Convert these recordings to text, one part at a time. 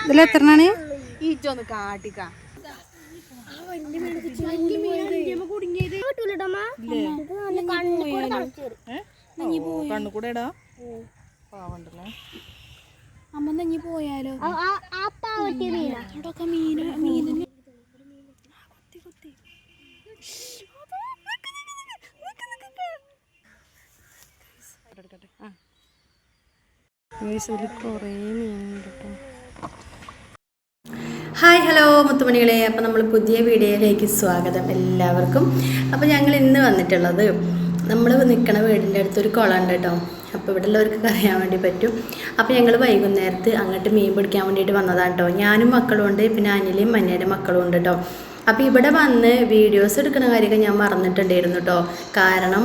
ഇതിലെത്രണാണ് ഈച്ചൊന്ന് കാട്ടിക്ക കണ്ണുകൂടെടാ പാവണ്ടല്ലേ അമ്മ നഞ്ഞി പോയാലോ കുറേ മീനുണ്ട് കേട്ടോ. ഹായ് ഹലോ മുത്തുമണികളെ, അപ്പോൾ നമ്മൾ പുതിയ വീഡിയോയിലേക്ക് സ്വാഗതം എല്ലാവർക്കും. അപ്പോൾ ഞങ്ങൾ ഇന്ന് വന്നിട്ടുള്ളത് നമ്മൾ നിൽക്കണ വീടിൻ്റെ അടുത്തൊരു കുളമുണ്ട് കേട്ടോ. അപ്പോൾ ഇവിടെ ഉള്ളവർക്ക് അറിയാൻ വേണ്ടി പറ്റും. അപ്പോൾ ഞങ്ങൾ വൈകുന്നേരത്ത് അങ്ങോട്ട് മീൻ പിടിക്കാൻ വേണ്ടിയിട്ട് വന്നതാണ് കേട്ടോ. ഞാനും മക്കളും ഉണ്ട്, പിന്നെ അനിലയും മഞ്ഞയുടെ മക്കളും ഉണ്ട് കേട്ടോ. അപ്പോൾ ഇവിടെ വന്ന് വീഡിയോസ് എടുക്കുന്ന കാര്യമൊക്കെ ഞാൻ മറന്നിട്ടുണ്ടായിരുന്നു കേട്ടോ. കാരണം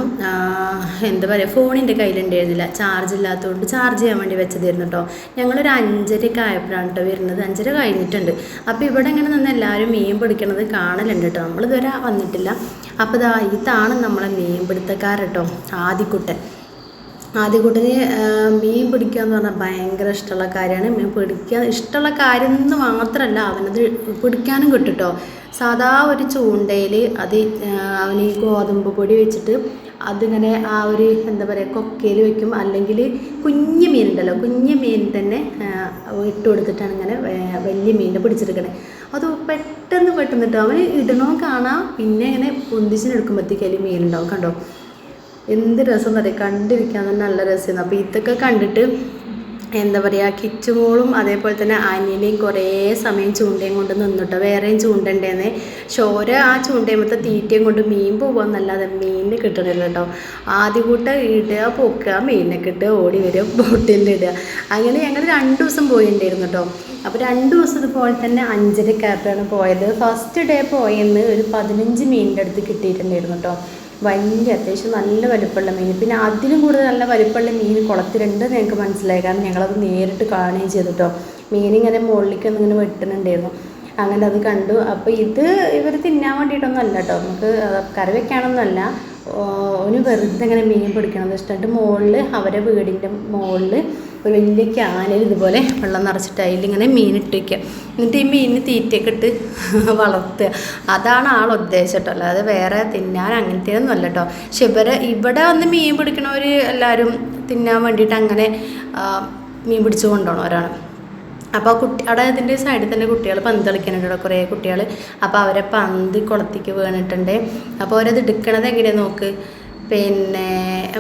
എന്താ പറയുക, ഫോണിൻ്റെ കയ്യിലുണ്ടായിരുന്നില്ല, ചാർജ് ഇല്ലാത്തതുകൊണ്ട് ചാർജ് ചെയ്യാൻ വേണ്ടി വെച്ചതായിരുന്നു കേട്ടോ. ഞങ്ങളൊരു 5:30 ആയപ്പോഴാണ് കേട്ടോ വരുന്നത്. 5:30 കഴിഞ്ഞിട്ടുണ്ട്. അപ്പോൾ ഇവിടെ ഇങ്ങനെ നിന്ന് എല്ലാവരും മീൻ പിടിക്കണത് കാണലുണ്ട് കേട്ടോ. നമ്മളിതുവരെ വന്നിട്ടില്ല. അപ്പോൾ ഇതാണ് നമ്മളെ മീൻ പിടുത്തക്കാരൻ കേട്ടോ, ആദ്യകൂട്ടന് മീൻ പിടിക്കുക എന്ന് പറഞ്ഞാൽ ഭയങ്കര ഇഷ്ടമുള്ള കാര്യമാണ്. മീൻ പിടിക്കുക ഇഷ്ടമുള്ള കാര്യം എന്ന് മാത്രമല്ല, അവനത് പിടിക്കാനും കിട്ടും കേട്ടോ. സാധാ ഒരു ചൂണ്ടയിൽ അവന് ഈ ഗോതമ്പ് പൊടി വെച്ചിട്ട് അതിങ്ങനെ ആ ഒരു എന്താ പറയുക കൊക്കയിൽ വെക്കും. അല്ലെങ്കിൽ കുഞ്ഞു മീനുണ്ടല്ലോ, കുഞ്ഞു മീൻ തന്നെ ഇട്ട് കൊടുത്തിട്ടാണ് ഇങ്ങനെ വലിയ മീനിനെ പിടിച്ചെടുക്കണേ. അത് പെട്ടെന്ന് കേട്ടോ അവന് ഇടണോ കാണാം. പിന്നെ ഇങ്ങനെ പൊന്തിച്ചിനെടുക്കുമ്പോഴത്തേക്ക് അതിൽ മീനുണ്ടാവും. കണ്ടോ എന്ത് രസം എന്ന് പറയുക, കണ്ടിരിക്കാൻ തന്നെ നല്ല രസമായിരുന്നു. അപ്പോൾ ഇതൊക്കെ കണ്ടിട്ട് എന്താ പറയുക, കിച്ചുമോളും അതേപോലെ തന്നെ അനിലയും കുറേ സമയം ചൂണ്ടയും കൊണ്ട് നിന്നിട്ടോ. വേറെയും ചൂണ്ടണ്ടേന്ന് ചോര ആ ചൂണ്ടയുമ്പത്തെ തീറ്റയും കൊണ്ട് മീൻ പോകാമെന്നല്ലാതെ മീനിനെ കിട്ടണില്ല കേട്ടോ. ആദ്യകൂട്ട ഇടുക, പൊക്കുക, മീനിനെ കിട്ടുക, ഓടി വരിക, ബോട്ടിലിടുക. അങ്ങനെ ഞങ്ങൾ 2 ദിവസം പോയിട്ടുണ്ടായിരുന്നു കേട്ടോ. അപ്പോൾ 2 ദിവസം ഇതുപോലെ തന്നെ 5:30 പോയത്. ഫസ്റ്റ് ഡേ പോയെന്ന് ഒരു 15 മീനിൻ്റെ അടുത്ത് കിട്ടിയിട്ടുണ്ടായിരുന്നു കേട്ടോ. വലിയ അത്യാവശ്യം നല്ല വലുപ്പമുള്ള മീൻ. പിന്നെ അതിലും കൂടുതൽ നല്ല വലുപ്പമുള്ള മീൻ കുളത്തിലുണ്ട് ഞങ്ങൾക്ക് മനസ്സിലായി. കാരണം ഞങ്ങളത് നേരിട്ട് കാണുകയും ചെയ്തിട്ടോ. മീനിങ്ങനെ മുകളിലേക്കൊന്നും ഇങ്ങനെ വെട്ടുന്നുണ്ടായിരുന്നു. അങ്ങനെ അത് കണ്ടു. അപ്പോൾ ഇത് ഇവർ തിന്നാൻ വേണ്ടിയിട്ടൊന്നും അല്ല കേട്ടോ, നമുക്ക് കറി വെക്കാനൊന്നുമല്ല. ഒരു വെറുതെ ഇങ്ങനെ മീൻ പിടിക്കണത് ഇഷ്ടമായിട്ട് മുകളിൽ അവരെ വീടിൻ്റെ മുകളിൽ ഒരു വലിയ ക്യാനിൽ ഇതുപോലെ വെള്ളം നിറച്ചിട്ട് അതിലിങ്ങനെ മീനിട്ട് വയ്ക്കുക. എന്നിട്ട് ഈ മീനിന് തീറ്റയൊക്കെ ഇട്ട് വളർത്തുക. അതാണ് ഉദ്ദേശം കേട്ടോ. അല്ലാതെ വേറെ തിന്നാൻ അങ്ങനത്തേനൊന്നും അല്ല കേട്ടോ. പക്ഷെ ഇവിടെ വന്ന് മീൻ പിടിക്കണവർ എല്ലാവരും തിന്നാൻ വേണ്ടിയിട്ട് അങ്ങനെ മീൻ പിടിച്ചു കൊണ്ടുപോകണവരാണ്. അപ്പോൾ അവിടെ ഇതിൻ്റെ സൈഡിൽ തന്നെ കുട്ടികൾ പന്ത് കളിക്കാനുണ്ട് കേട്ടോ, കുറേ കുട്ടികൾ. അപ്പോൾ അവരെ പന്ത് കുളത്തേക്ക് വീണിട്ടുണ്ട്. അപ്പോൾ അവരത് എടുക്കണത് എങ്ങനെയാണ് നോക്ക്. പിന്നെ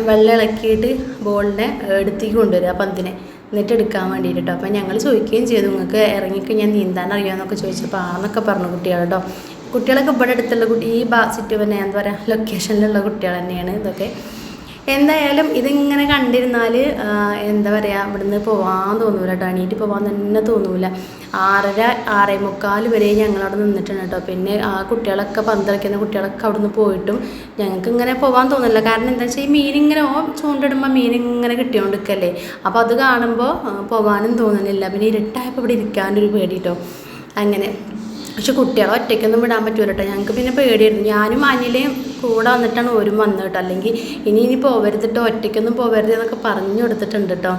വെള്ളം ഇളക്കിയിട്ട് ബോളിനെ എടുത്തേക്ക് കൊണ്ടുവരിക പന്തിനെ, എന്നിട്ട് എടുക്കാൻ വേണ്ടിയിട്ട് കേട്ടോ. അപ്പോൾ ഞങ്ങൾ ചോദിക്കുകയും ചെയ്തു, നിങ്ങൾക്ക് ഇറങ്ങിക്ക് ഞാൻ നീന്താൻ അറിയാമെന്നൊക്കെ ചോദിച്ചപ്പോൾ ആന്നൊക്കെ പറഞ്ഞു കുട്ടികൾ കേട്ടോ. കുട്ടികളൊക്കെ ഇവിടെ അടുത്തുള്ള ഈ പിന്നെ എന്താ പറയുക ലൊക്കേഷനിലുള്ള കുട്ടികൾ തന്നെയാണ് ഇതൊക്കെ. എന്തായാലും ഇതിങ്ങനെ കണ്ടിരുന്നാൽ എന്താ പറയുക, ഇവിടുന്ന് പോകാൻ തോന്നൂല കേട്ടോ. എണീറ്റ് പോകാൻ തന്നെ തോന്നൂല. 6:30 6:45 വരെ ഞങ്ങളവിടെ നിന്നിട്ടുണ്ട് കേട്ടോ. പിന്നെ ആ കുട്ടികളൊക്കെ പന്ത് കളിക്കുന്ന കുട്ടികളൊക്കെ അവിടെ നിന്ന് പോയിട്ടും ഞങ്ങൾക്ക് ഇങ്ങനെ പോകാൻ തോന്നില്ല. കാരണം എന്താ വെച്ചാൽ ഈ മീനിങ്ങനെ ചൂണ്ടിടുമ്പോൾ മീനിങ്ങനെ കിട്ടിയോണ്ടിരിക്കല്ലേ. അപ്പോൾ അത് കാണുമ്പോൾ പോകാനും തോന്നുന്നില്ല. പിന്നെ ഇരുട്ടായപ്പോൾ ഇവിടെ ഇരിക്കാനൊരു പേടി കേട്ടോ. അങ്ങനെ പക്ഷെ കുട്ടികളെ ഒറ്റയ്ക്കൊന്നും വിടാൻ പറ്റൂല കേട്ടോ. ഞങ്ങൾക്ക് പിന്നെ പേടിയായിരുന്നു. ഞാനും അനിലയും കൂടെ വന്നിട്ടാണ് ഓരും വന്നത് കേട്ടോ. അല്ലെങ്കിൽ ഇനി പോവരുതിട്ടോ, ഒറ്റയ്ക്കൊന്നും പോവരുത് എന്നൊക്കെ പറഞ്ഞു കൊടുത്തിട്ടുണ്ട് കേട്ടോ.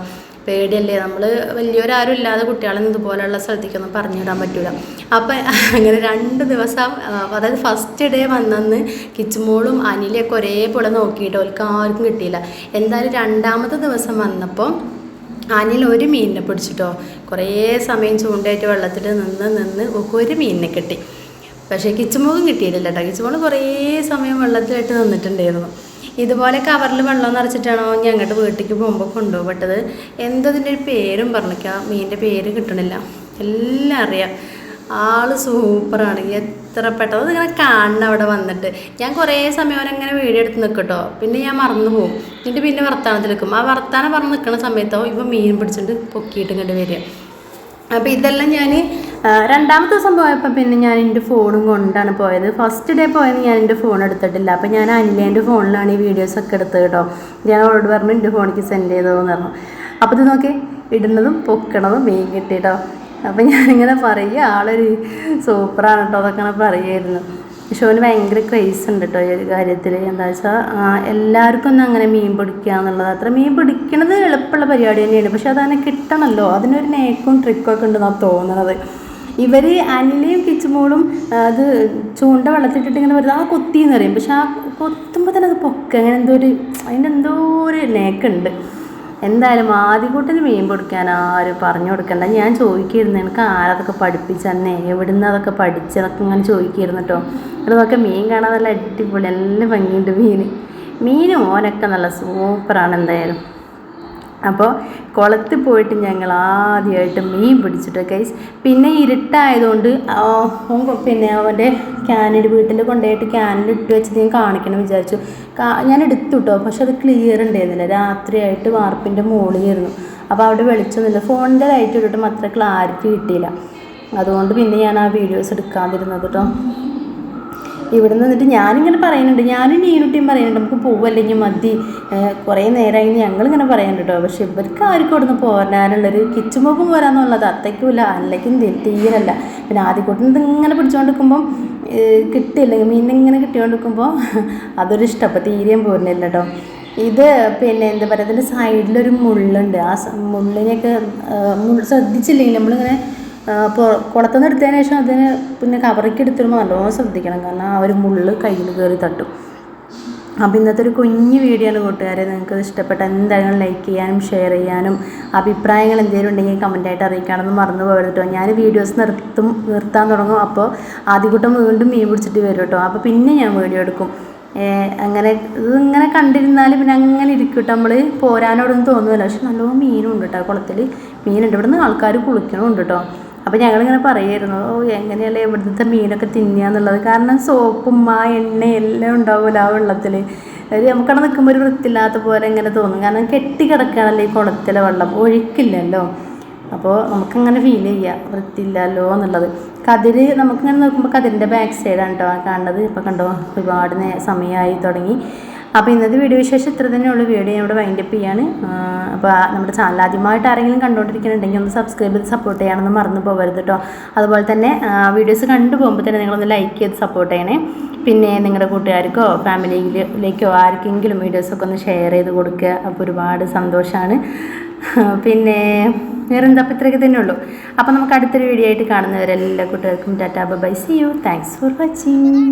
പേടിയല്ലേ, നമ്മൾ വലിയവരാരും ഇല്ലാതെ കുട്ടികളെ ഇതുപോലെയുള്ള സ്ഥലത്തേക്കൊന്നും പറഞ്ഞു വിടാൻ പറ്റൂല. അപ്പം അങ്ങനെ 2 ദിവസം, അതായത് ഫസ്റ്റ് ഡേ വന്നെന്ന് കിച്ചുമോളും അനിലയൊക്കെ ഒരേപോലെ നോക്കിയിട്ടോ, അവർക്ക് ആർക്കും കിട്ടിയില്ല. എന്തായാലും 2ാമത്തെ ദിവസം വന്നപ്പോൾ അനിൽ ഒരു മീനിനെ പിടിച്ചിട്ടോ. കുറേ സമയം ചൂണ്ടയായിട്ട് വെള്ളത്തിൽ നിന്ന് ഒരു മീനിനെ കിട്ടി. പക്ഷേ കിച്ചുമോളും കിട്ടിയിട്ടില്ല കേട്ടോ. കിച്ചുമോള് കുറേ സമയം വെള്ളത്തിലായിട്ട് നിന്നിട്ടുണ്ടായിരുന്നു. ഇതുപോലെ കവറിൽ വെള്ളം നിറച്ചിട്ടാണോ ഞങ്ങളുടെ വീട്ടിലേക്ക് പോകുമ്പോൾ കൊണ്ടുപോകപ്പെട്ടത്. എന്തതിൻ്റെ ഒരു പേരും പറഞ്ഞിക്കുക, മീനിൻ്റെ പേര് കിട്ടണില്ല. എല്ലാം അറിയാം. ആൾ സൂപ്പറാണ്. എത്ര പെട്ടെന്ന് അതിങ്ങനെ കാണണം അവിടെ വന്നിട്ട്. ഞാൻ കുറേ സമയം അവരങ്ങനെ വീഡിയോ എടുത്ത് നിൽക്കും കേട്ടോ. പിന്നെ ഞാൻ മറന്നു പോകും. എന്നിട്ട് പിന്നെ വർത്താനത്തിൽ നിൽക്കും. ആ വർത്താനം പറഞ്ഞ് നിൽക്കുന്ന സമയത്തോ ഇവ മീൻ പിടിച്ചിട്ട് പൊക്കിയിട്ട് ഇങ്ങോട്ട് വരിക. അപ്പോൾ ഇതെല്ലാം ഞാൻ 2ാമത്തെ ദിവസം പോയപ്പോൾ പിന്നെ ഞാൻ എൻ്റെ ഫോണും കൊണ്ടാണ് പോയത്. ഫസ്റ്റ് ഡേ പോയത് ഞാൻ എൻ്റെ ഫോൺ എടുത്തിട്ടില്ല. അപ്പോൾ ഞാൻ അനിലേൻ്റെ ഫോണിലാണ് ഈ വീഡിയോസൊക്കെ എടുത്തത് കേട്ടോ. ഞാൻ അവളോട് പറഞ്ഞു എൻ്റെ ഫോണിലേക്ക് സെൻഡ് ചെയ്തതെന്ന് പറഞ്ഞു. അപ്പോൾ ഇത് നോക്കി, ഇടുന്നതും പൊക്കണതും മീൻ കിട്ടി കേട്ടോ. അപ്പം ഞാനിങ്ങനെ പറയുക, ആളൊരു സൂപ്പറാണ് കേട്ടോ അതൊക്കെ പറയുമായിരുന്നു. ഷോന് ഭയങ്കര ക്രേസ് ഉണ്ട് കേട്ടോ ഈ ഒരു കാര്യത്തിൽ. എന്താ വെച്ചാൽ എല്ലാവർക്കും ഒന്നും അങ്ങനെ മീൻ പിടിക്കുക എന്നുള്ളത് അത്ര മീൻ പിടിക്കണത് എളുപ്പമുള്ള പരിപാടി തന്നെയാണ്. പക്ഷെ അതങ്ങനെ കിട്ടണമല്ലോ, അതിനൊരു നേക്കും ട്രിക്കും ഒക്കെ ഉണ്ടെന്നാണ് തോന്നുന്നത്. ഇവർ അനിലയും കിച്ചുമോളും അത് ചൂണ്ട വെള്ളത്തിട്ടിട്ട് ഇങ്ങനെ വെറുതെ കൊത്തിന്ന് പറയും. പക്ഷെ ആ കൊത്തുമ്പോൾ തന്നെ അത് അങ്ങനെ അതിൻ്റെ എന്തോ ഒരു നേക്കുണ്ട്. എന്തായാലും ആദ്യകൂട്ടന് മീൻ പിടിക്കാൻ ആരും പറഞ്ഞു കൊടുക്കണ്ട. ഞാൻ ചോദിക്കായിരുന്നു എനിക്ക് ആരതൊക്കെ പഠിപ്പിച്ചെന്നെ, എവിടുന്ന് അതൊക്കെ പഠിച്ചതൊക്കെ ഇങ്ങനെ ചോദിക്കായിരുന്നു കേട്ടോ. അതൊക്കെ മീൻ കാണാൻ നല്ല അടിപൊളി, നല്ല ഭംഗിയുണ്ട് മീനും ഓനൊക്കെ നല്ല സൂപ്പറാണ് എന്തായാലും. അപ്പോൾ കുളത്തിൽ പോയിട്ട് ഞങ്ങൾ ആദ്യമായിട്ട് മീൻ പിടിച്ചിട്ട് ഗൈസ്. പിന്നെ ഇരുട്ടായതുകൊണ്ട് പിന്നെ അവൻ്റെ വീട്ടിൽ കൊണ്ടുപോയിട്ട് ക്യാനിൽ ഇട്ട് വെച്ചിട്ട് ഞാൻ കാണിക്കണം വിചാരിച്ചു. ഞാൻ എടുത്തു കേട്ടോ, പക്ഷെ അത് ക്ലിയർ ഉണ്ടായിരുന്നില്ല. രാത്രിയായിട്ട് വാർപ്പിൻ്റെ മുകളിലായിരുന്നു. അപ്പോൾ അവിടെ വെളിച്ചൊന്നുമില്ല, ഫോണിൻ്റെ ലൈറ്റ് ഇട്ടിട്ടും അത്ര ക്ലാരിറ്റി കിട്ടിയില്ല. അതുകൊണ്ട് പിന്നെ ഞാൻ ആ വീഡിയോസ് എടുക്കാതിരുന്നത് കേട്ടോ. ഇവിടെ നിന്നിട്ട് ഞാനിങ്ങനെ പറയുന്നുണ്ട്, ഞാനും നീനുട്ടിയും പറയുന്നുണ്ട് നമുക്ക് പോവല്ലെങ്കിൽ മതി, കുറേ നേരമായി ഞങ്ങളിങ്ങനെ പറയുന്നുണ്ട് കേട്ടോ. പക്ഷെ ഇവർക്ക് ആർക്കും ഇവിടുന്ന് പോരാനുള്ളൊരു കിച്ചുമോക്കും പോരാന്നുള്ളത് അത്തയ്ക്കുമില്ല, അല്ലെങ്കിൽ തീരല്ല. പിന്നെ ആദ്യക്കൂട്ടിന് ഇതിങ്ങനെ പിടിച്ചുകൊണ്ടിരിക്കുമ്പം കിട്ടിയില്ല, മീനിങ്ങനെ കിട്ടിക്കൊണ്ടിരിക്കുമ്പോൾ അതൊരു ഇഷ്ടം, അപ്പോൾ തീരെയും പോരുന്നില്ല കേട്ടോ. ഇത് പിന്നെ എന്താ പറയുക, ഇതിൻ്റെ സൈഡിലൊരു മുള്ളുണ്ട്. ആ മുള്ളിനെയൊക്കെ ശ്രദ്ധിച്ചില്ലെങ്കിൽ നമ്മളിങ്ങനെ കുളത്തുനിന്ന് എടുത്തതിന് ശേഷം അതിന് പിന്നെ കവറിക്ക് എടുത്തിടുമ്പോൾ നല്ലോണം ശ്രദ്ധിക്കണം, കാരണം ആ ഒരു മുള്ള് കയ്യിൽ കയറി തട്ടും. അപ്പോൾ ഇന്നത്തെ ഒരു കുഞ്ഞു വീഡിയോ ആണ് കൂട്ടുകാരെ. നിങ്ങൾക്ക് ഇഷ്ടപ്പെട്ട എന്തായാലും ലൈക്ക് ചെയ്യാനും ഷെയർ ചെയ്യാനും അഭിപ്രായങ്ങൾ എന്തെങ്കിലും ഉണ്ടെങ്കിൽ കമൻറ്റായിട്ട് അറിയിക്കാനൊന്നും മറന്നു പോകരുത് കേട്ടോ. ഞാൻ വീഡിയോസ് നിർത്താൻ തുടങ്ങും, അപ്പോൾ ആദ്യകൂട്ടം വീണ്ടും മീൻ പിടിച്ചിട്ട് വരും കേട്ടോ. അപ്പോൾ പിന്നെ ഞാൻ വീഡിയോ എടുക്കും. അങ്ങനെ ഇതിങ്ങനെ കണ്ടിരുന്നാൽ പിന്നെ അങ്ങനെ ഇരിക്കും കേട്ടോ. നമ്മൾ പോരാനോടൊന്നും തോന്നുന്നില്ല. പക്ഷെ നല്ലോണം മീനുണ്ട് കേട്ടോ, കുളത്തിൽ മീനുണ്ട്. ഇവിടുന്ന് ആൾക്കാർ കുളിക്കണമുണ്ട് കേട്ടോ. അപ്പോൾ ഞങ്ങളിങ്ങനെ പറയായിരുന്നു, എങ്ങനെയല്ലേ ഇവിടുത്തെ മീനൊക്കെ തിന്നുക എന്നുള്ളത്. കാരണം സോപ്പും ആ എണ്ണയും എല്ലാം ഉണ്ടാവില്ല ആ വെള്ളത്തിൽ. നമുക്കവിടെ നിൽക്കുമ്പോൾ ഒരു വൃത്തിയില്ലാത്ത പോലെ ഇങ്ങനെ തോന്നും, കാരണം കെട്ടിക്കിടക്കുകയാണല്ലോ ഈ കുളത്തിലെ വെള്ളം, ഒഴുക്കില്ലല്ലോ. അപ്പോൾ നമുക്കങ്ങനെ ഫീൽ ചെയ്യുക വൃത്തിയില്ലല്ലോ എന്നുള്ളത്. കതിര് നമുക്കിങ്ങനെ നോക്കുമ്പോൾ കതിരിൻ്റെ ബാക്ക് സൈഡാണ് കേട്ടോ കാണുന്നത്. ഇപ്പോൾ കണ്ടോ ഒരുപാട് സമയമായി തുടങ്ങി. അപ്പോൾ ഇന്നത്തെ വീഡിയോ വിശേഷം ഇത്ര തന്നെയുള്ള വീഡിയോ ഞാൻ ഇവിടെ വൈൻഡപ്പ് ചെയ്യാണ്. അപ്പോൾ നമ്മുടെ ചാനൽ ആദ്യമായിട്ട് ആരെങ്കിലും കണ്ടുകൊണ്ടിരിക്കുന്നുണ്ടെങ്കിൽ ഒന്ന് സബ്സ്ക്രൈബ് ചെയ്ത് സപ്പോർട്ട് ചെയ്യണമെന്ന് മറന്നു പോകരുത് കേട്ടോ. അതുപോലെ തന്നെ വീഡിയോസ് കണ്ടു പോകുമ്പോൾ തന്നെ നിങ്ങളൊന്ന് ലൈക്ക് ചെയ്ത് സപ്പോർട്ട് ചെയ്യണേ. പിന്നെ നിങ്ങളുടെ കൂട്ടുകാർക്കോ ഫാമിലിയിലേക്കോ ആർക്കെങ്കിലും വീഡിയോസൊക്കെ ഒന്ന് ഷെയർ ചെയ്ത് കൊടുക്കുക. അപ്പോൾ ഒരുപാട് സന്തോഷമാണ്. പിന്നെ വേറെന്താ, അപ്പോൾ ഇത്രയൊക്കെ തന്നെ ഉള്ളൂ. അപ്പോൾ നമുക്ക് അടുത്തൊരു വീഡിയോ ആയിട്ട് കാണുന്നവരെല്ലാ കൂട്ടുകാർക്കും ta ta bye, see you, thanks for watching.